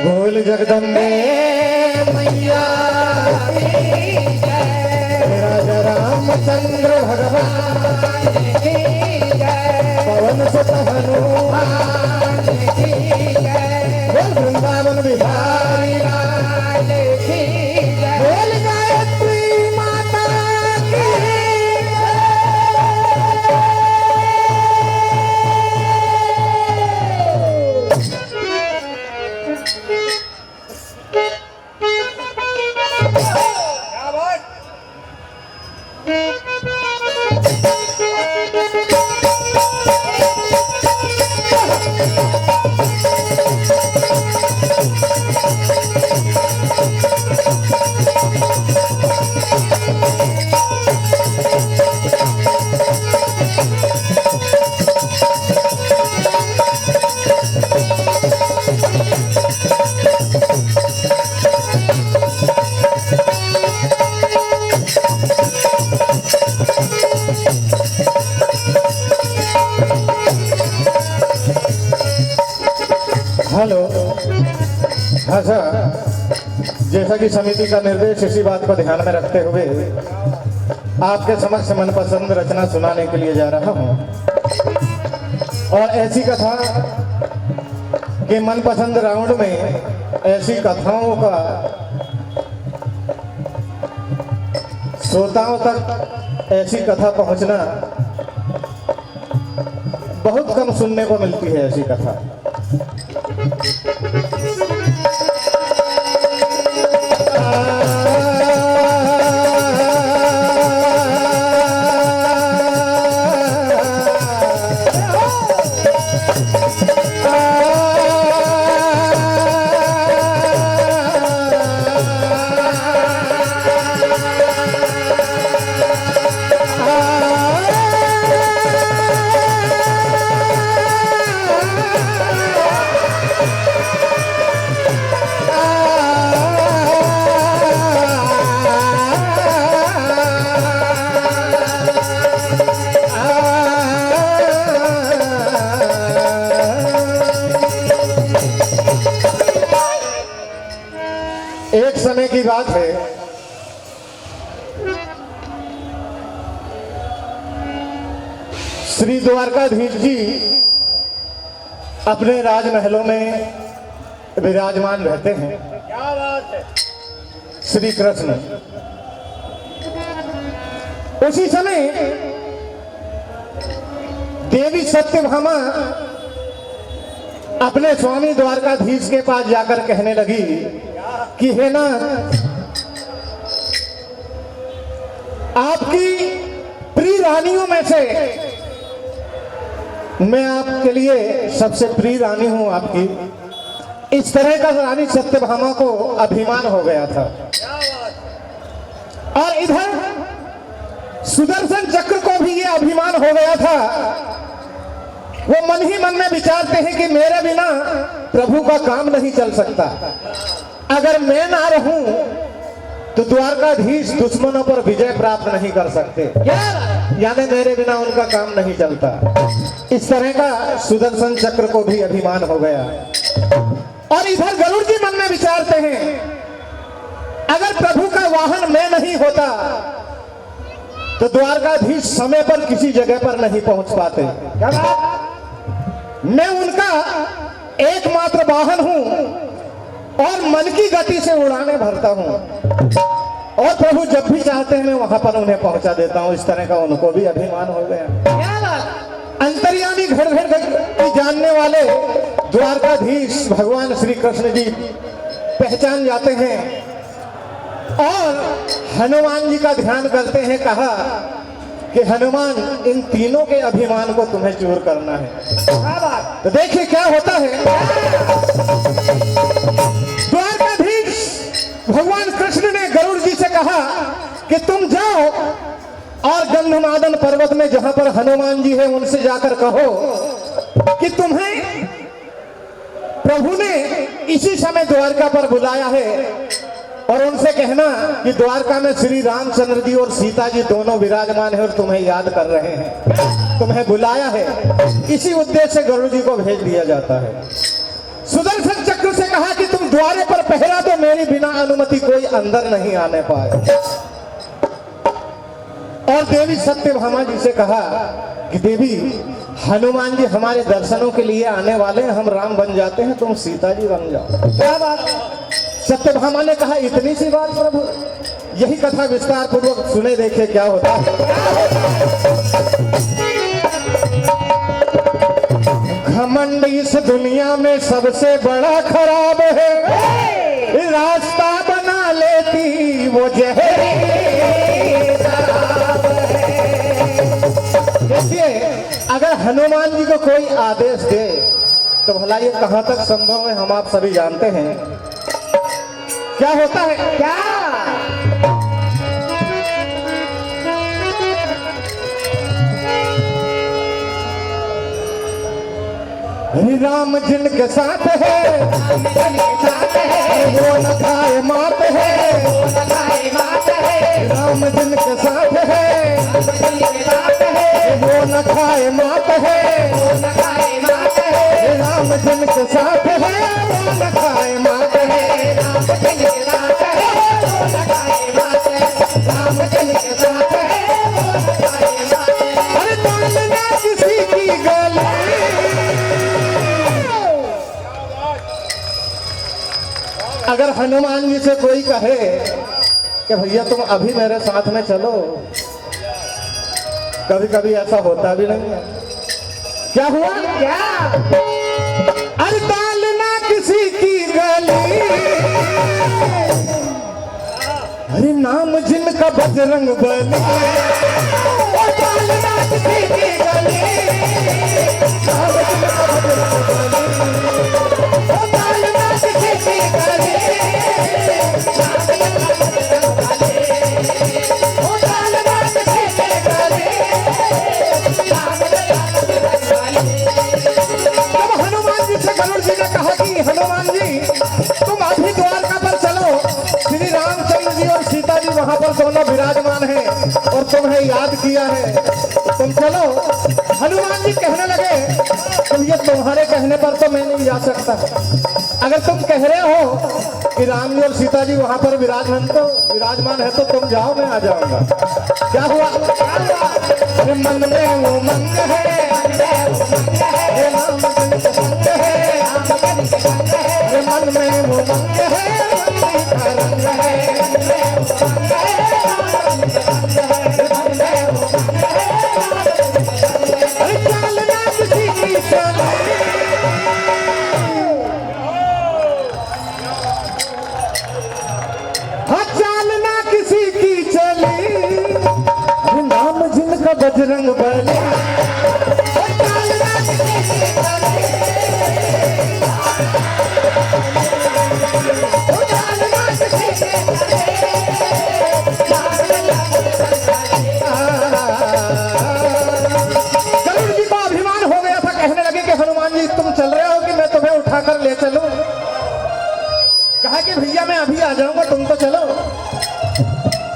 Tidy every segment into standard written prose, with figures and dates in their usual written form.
बोल जगदम्बे मैया राजा रामचंद्र भगवान पवन सुत हनुमान वृंदावन बिहारी बोल गायत्री माता की हेलो। अच्छा, जैसा कि समिति का निर्देश, इसी बात को ध्यान में रखते हुए आपके समक्ष मनपसंद रचना सुनाने के लिए जा रहा हूँ। और ऐसी कथा कि मनपसंद राउंड में ऐसी कथाओं का श्रोताओं तक ऐसी कथा पहुँचना बहुत कम सुनने को मिलती है। ऐसी कथा एक समय की बात है, श्री द्वारकाधीश जी अपने राजमहलों में विराजमान रहते हैं। क्या बात है। श्री कृष्ण उसी समय देवी सत्यभामा अपने स्वामी द्वारकाधीश के पास जाकर कहने लगी कि है ना, आपकी प्रिय रानियों में से मैं आपके लिए सबसे प्रिय रानी हूं आपकी। इस तरह का रानी सत्यभामा को अभिमान हो गया था। और इधर सुदर्शन चक्र को भी ये अभिमान हो गया था। वो मन ही मन में विचारते हैं कि मेरे बिना प्रभु का काम नहीं चल सकता। अगर मैं ना रहूं तो द्वारकाधीश दुश्मनों पर विजय प्राप्त नहीं कर सकते, यानी मेरे बिना उनका काम नहीं चलता। इस तरह का सुदर्शन चक्र को भी अभिमान हो गया। और इधर गरुड़ जी मन में विचारते हैं, अगर प्रभु का वाहन मैं नहीं होता तो द्वारकाधीश समय पर किसी जगह पर नहीं पहुंच पाते। क्या बात? मैं उनका एकमात्र वाहन हूं और मन की गति से उड़ाने भरता हूं, और प्रभु जब भी चाहते हैं मैं वहां पर उन्हें पहुंचा देता हूं। इस तरह का उनको भी अभिमान हो गया। अंतर्यामी घर घर जानने वाले द्वारकाधीश भगवान श्री कृष्ण जी पहचान जाते हैं और हनुमान जी का ध्यान करते हैं। कहा कि हनुमान, इन तीनों के अभिमान को तुम्हें चूर करना है। तो देखिए क्या होता है। द्वारकाधीश भगवान कृष्ण ने गरुड़ जी से कहा कि तुम जाओ और गंधमादन पर्वत में जहां पर हनुमान जी है उनसे जाकर कहो कि तुम्हें प्रभु ने इसी समय द्वारका पर बुलाया है और उनसे कहना कि द्वारका में श्री रामचंद्र जी और सीता जी दोनों विराजमान है और तुम्हें याद कर रहे हैं, तुम्हें बुलाया है। इसी उद्देश्य से गरुड़ जी को भेज दिया जाता है। सुदर्शन चक्र से कहा कि तुम द्वारे पर पहरा दो, मेरी बिना अनुमति कोई अंदर नहीं आने पाए। और देवी सत्यभामा जी से कहा कि देवी हनुमान जी हमारे दर्शनों के लिए आने वाले हैं, हम राम बन जाते हैं, तुम सीता जी बन जाओ। क्या बात? सत्यभामा ने कहा इतनी सी बात प्रभु? यही कथा विस्तार पूर्वक सुने, देखिए क्या होता है। घमंड इस दुनिया में सबसे बड़ा खराब है, रास्ता बना लेती वो जहरीली शराब है। देखिए अगर हनुमान जी को कोई आदेश दे तो भला ये कहां तक संभव है, हम आप सभी जानते हैं। क्या होता है? क्या राम जिनके साथ है वो न खाए मात है, राम जिनके साथ है वो न खाए मात है, राम जिनके साथ है वो न खाए मात है, अरे डालना किसी की गली। अगर हनुमान जी से कोई कहे कि भैया तुम अभी मेरे साथ में चलो, कभी कभी ऐसा होता भी नहीं है। क्या हुआ? क्या? अरे डालना किसी की गली, अरे नाम जिनका बजरंग बली, डालना किसी की गली, नाम जिनका बजरंग बली, डालना किसी की गली, हनुमान जी तुम अभी द्वारका पर चलो, श्री रामचंद्र जी और सीता जी वहां पर दोनों विराजमान हैं और तुम्हें याद किया है, तुम चलो। हनुमान जी कहने लगे तुम ये तुम्हारे कहने पर तो मैं नहीं जा सकता, अगर तुम कह रहे हो कि राम जी और सीता जी वहां पर विराजमान है तो तुम जाओ, मैं आ जाऊंगा। क्या हुआ? अरे मन में उमंग है, मन में वो मंग है, रंग है, चलना किसी की चले, हाँ चलना किसी की चले, नाम जिनका बजरंग बली, चलना किसी की चले, गरुड़ जी को अभिमान हो गया था, कहने लगे कि हनुमान जी तुम चल रहे हो कि मैं तुम्हें उठाकर ले चलूं? कहा कि भैया मैं अभी आ जाऊंगा, तुम तो चलो।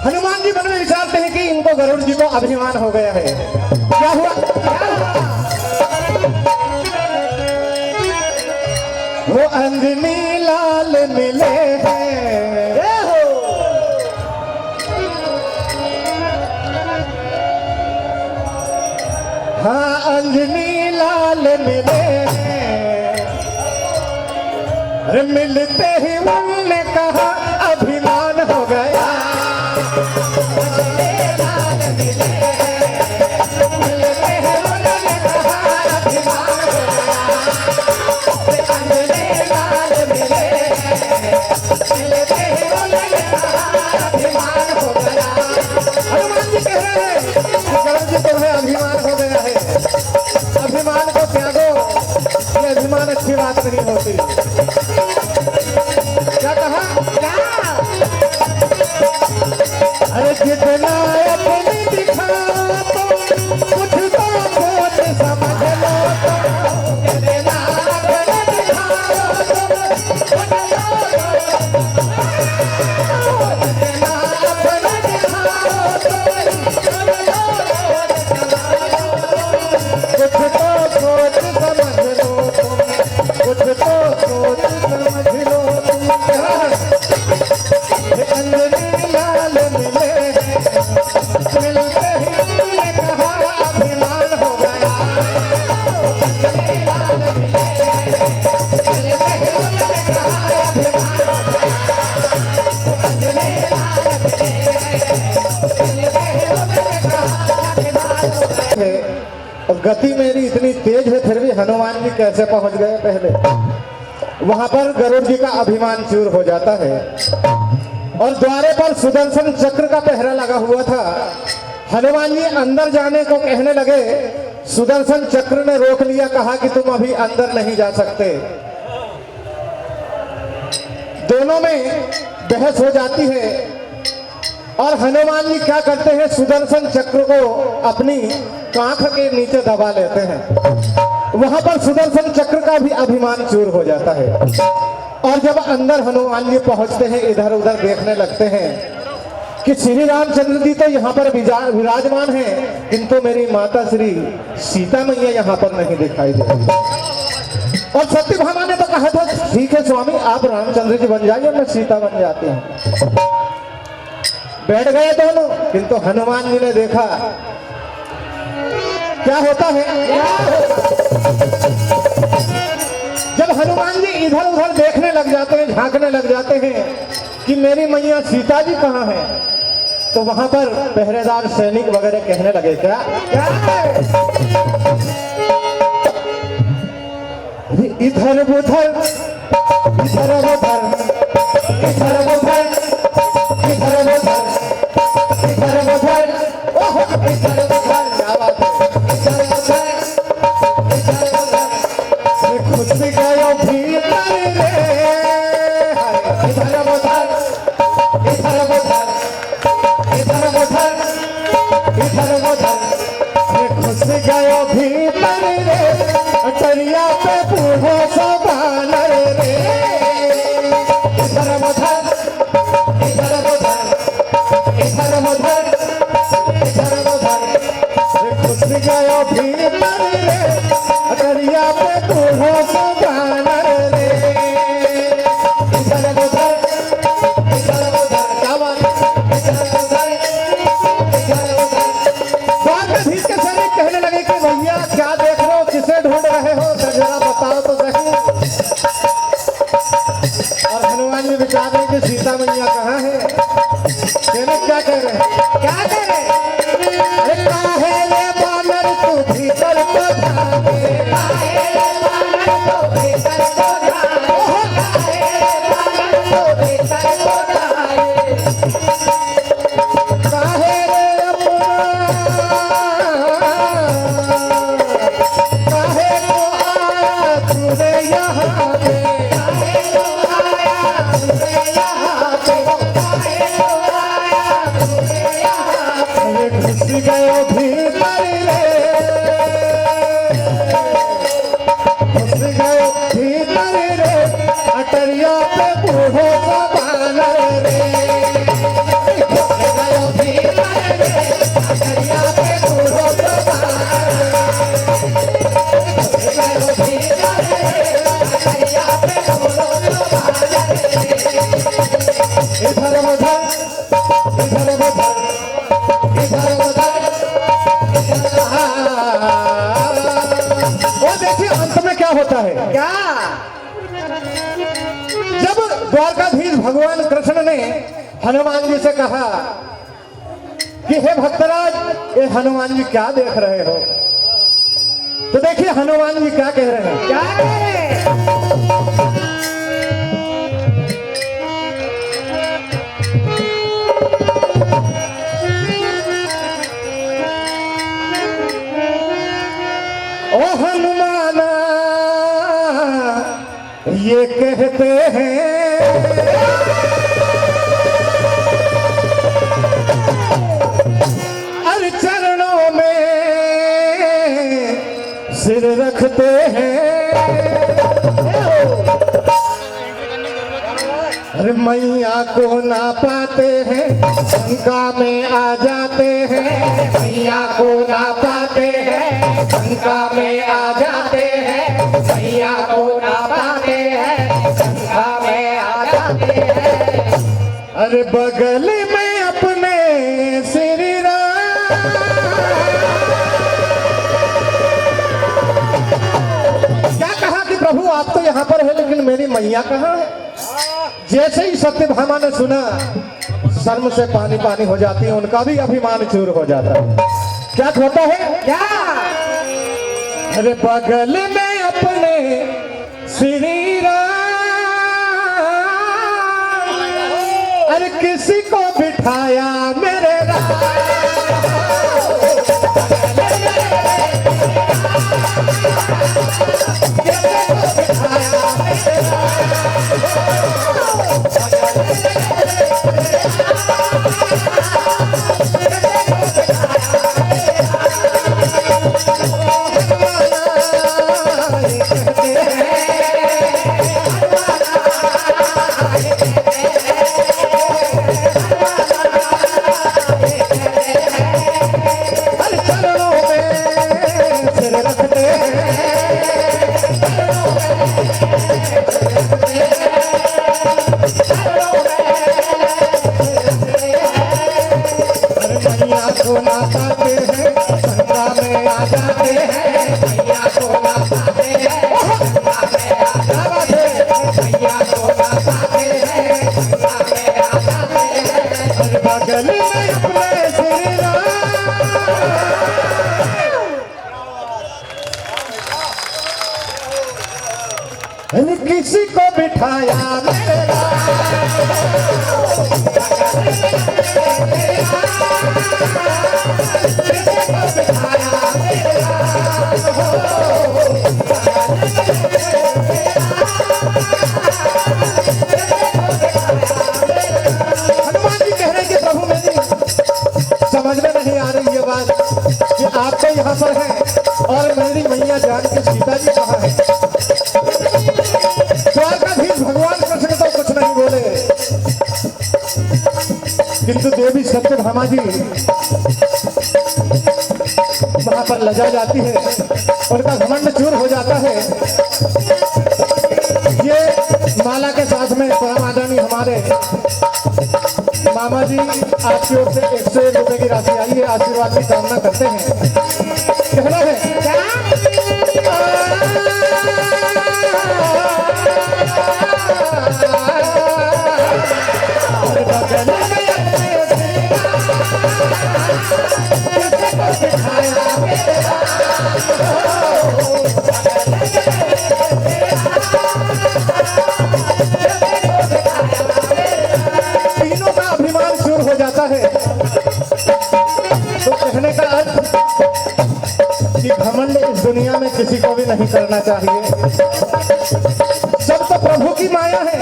हनुमान जी मन में विचारते हैं कि इनको गरुड़ जी को अभिमान हो गया है। क्या हुआ? वो अंजनी लाल मिले हैं, हाँ अंजनी लाल मिले हैं, अरे मिलते ही उन्होंने कहा अभिमान हो गया, अंजनी लाल मिले हैं, मिलते ही उन्होंने कहा अभिमान हो गया, अंजनी लाल मिले हैं, मिलते ही उन्होंने कहा अभिमान हो गया। हनुमान जी कह रहे हैं गरुड़ जी तुम्हें अभिमान हो गया है, अभिमान को त्यागो, ये अभिमान अच्छी बात नहीं होती। क्या कहा? क्या? अरे जितना अपनी दिखा तो कुछ तो सोच समझ लो, जितना अपनी दिखा तो कुछ तो लाल मिले मिलते ही तुमने कहा अभिमान हो गया। अंजनी लाल मिले मिलते ही तुमने कहा अभिमान हो गया। अंजनी लाल मिले मिलते ही तुमने कहा अभिमान हो गया। और गति मेरी इतनी तेज है फिर भी हनुमान जी कैसे पहुंच गए पहले। वहां पर गरुड़ जी का अभिमान चूर हो जाता है और द्वारे पर सुदर्शन चक्र का पहरा लगा हुआ था। हनुमान जी अंदर जाने को कहने लगे, सुदर्शन चक्र ने रोक लिया, कहा कि तुम अभी अंदर नहीं जा सकते। दोनों में बहस हो जाती है और हनुमान जी क्या करते हैं, सुदर्शन चक्र को अपनी कांख के नीचे दबा लेते हैं। वहां पर सुदर्शन चक्र का भी अभिमान चूर हो जाता है और जब अंदर हनुमान जी पहुंचते हैं, इधर उधर देखने लगते हैं कि श्री रामचंद्र जी तो यहाँ पर विराजमान हैं, किंतु मेरी माता श्री सीता मैया यहाँ पर नहीं दिखाई दे रही। और सत्यभामा ने तो कहा था, ठीक है स्वामी आप रामचंद्र जी बन जाइए, मैं सीता बन जाती हूँ। बैठ गए दोनों, किंतु हनुमान जी ने देखा क्या होता है। जब हनुमान जी इधर उधर देखने लग जाते हैं, झांकने लग जाते हैं कि मेरी मैया सीता जी कहाँ हैं, तो वहां पर पहरेदार सैनिक वगैरह कहने लगे क्या क्या है? इधर उधर इधर उधर इधर उधर इधर उधर इधर उधर ओहो इधर उधर क्या बात है। इधर उधर इधर उधर खुद गयो भीतर रे। इधर उधर इधर उधर इधर उधर इधर उधर खुद गयो भीतर रे। अटरिया पे बूढ़ो सो बानर रे। इधर उधर इधर उधर इधर उधर इधर उधर घुस गयो भीतर रे। अटरिया पे बूढ़ो सो बानर रे। इधर उधर इधर उधर क्या बात। इधर उधर इधर उधर द्वारकाधीश के सैनिक कहने लगे कि भैया क्या देख रहे हो, किसे ढूंढ रहे हो, जरा बताओ तो सही। और हनुमान जी विचार रहे कि सीता मैया कहाँ है। सैनिक क्या कह रहे हैं, क्या कह रहे हैं, अरे काहे रे बानर तू भीतर को जाए। काहे रे बानर तू भीतर को जाए। ओहो काहे रे बानर तू भीतर को जाए। काहे रे अपना काहे को आया तूने यहाँ पे। काहे को आया तूने यहाँ पे। काहे को आया तूने यहाँ पे। घुस गयो भीतर रे। घुस गयो भीतर रे। अटरिया पे बूढ़ो का बानर रे। घुस गयो भीतर रे। अटरिया पे बूढ़ो का बानर रे। घुस गयो भीतर रे। अटरिया पे बूढ़ो का बानर रे। इधर उधर इधर उधर इधर उधर। वो देखिए अंत में क्या होता है। क्या जब द्वारकाधीश भगवान कृष्ण ने हनुमान जी से कहा कि हे भक्तराज ये हनुमान जी क्या देख रहे हो, तो देखिए हनुमान जी क्या कह रहे हैं। क्या कह रहे हैं। ओ हनुमाना ये कहते हैं अरे चरणों में सिर रखते हैं। अरे मैया को ना पाते हैं शंका में आ जाते हैं। मैया को ना पाते हैं शंका में आ जाते हैं। मैया को ना पाते हैं शंका में आ जाते हैं। अरे बगल में क्या कहा कि प्रभु आप तो यहाँ पर है लेकिन मेरी मैया कहाँ है? जैसे ही सत्यभामा ने सुना शर्म से पानी पानी हो जाती है, उनका भी अभिमान चूर हो जाता है। क्या होता है क्या? अरे बगल में अपने श्री राम, अरे किसी को बिठाया मेरे किसी को बिठाया हनुमान जी कह रहे हैं कि प्रभु मेरी समझ में नहीं आ रही ये बात कि आप तो यहाँ पर हैं और मेरी मैया जान के सीता जी कहाँ है? भगवान कृष्ण तो कुछ नहीं बोले, किंतु देवी सत्यभामा जी वहां पर लजा जाती है, उनका घमंड चूर हो जाता है। ये माला के साथ में परम आदरणीय हमारे मामा जी आपकी ओर से 101 रुपए की राशि आई है, आशीर्वाद की कामना करते हैं। कहना है क्या? तीनों का अभिमान चूर हो जाता है। तो कहने का अर्थ कि घमंड इस दुनिया में किसी को भी नहीं करना चाहिए। सब तो प्रभु की माया है,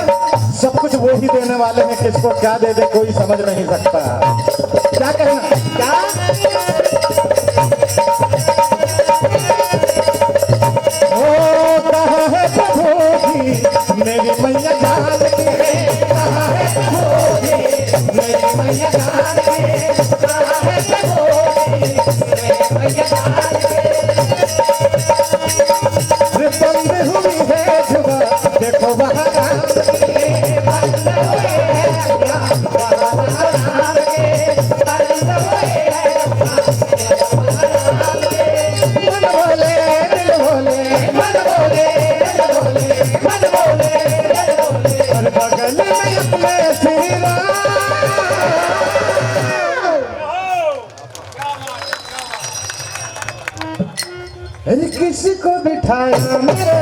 सब कुछ वो ही देने वाले हैं, किसको क्या दे दे कोई समझ नहीं सकता। क्या कहना क्या? ओ कहाँ है प्रभु जी मेरी मैया जान के, कहाँ है प्रभु जी मेरी मैया जान के, कहाँ है प्रभु जी मेरी मैया जान के। बंद हुई है जुबा देखो वहाँ किसी को बिठाया मेरे